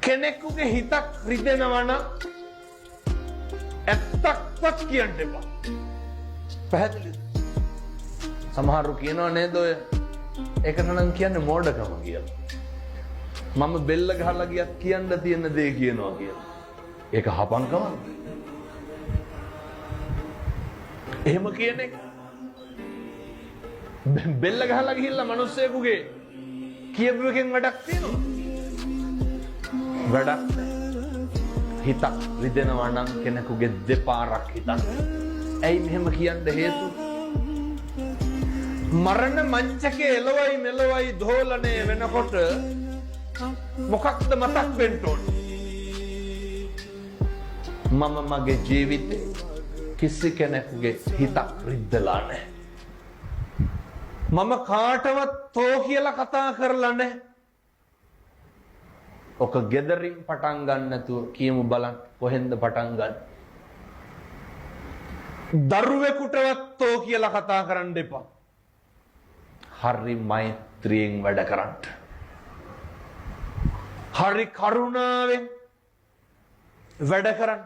කෙනෙකුගේ හිතක් රිදෙනවා නම් ඇත්තක්වත් කියන්න එපා. පැහැදිලිද? සමහරු කියනවා නේද ඔය ඒකට නම් කියන්නේ මෝඩකම කියලා. මම බෙල්ල ගහලා ගියත් කියන්න තියෙන දේ කියනවා කියලා. ඒක හපංකමක්. එහෙම කියන එක බෙල්ල ගහලා ගිහිල්ලා මිනිස්සෙකුගේ කියපු එකෙන් වැඩක් තියෙනවා? වැඩක් නැහැ. හිතක් රිදෙනවා නම් කෙනෙකුගේ දෙපාරක් හිතන්න. ඇයි මෙහෙම කියන්න හේතුව? මරණ මංචකේ එළවයි මෙලවයි දෝලණය වෙනකොට මොකක්ද මතක් වෙන්න ඕනේ? මම මගේ ජීවිතේ කිසි කෙනෙකුගේ හිතක් රිද්දලා නැහැ. මම කාටවත් තෝ කියලා කතා කරලා නැහැ. ඔක ගෙදරින් පටන් ගන්න නැතුව කියමු බලන්න කොහෙන්ද පටන් ගන්න. දරුවෙකුටවත් තෝ කියලා කතා කරන්න එපා. හරි මෛත්‍රියෙන් වැඩ කරන්න. හරි කරුණාවෙන් වැඩ කරන්න.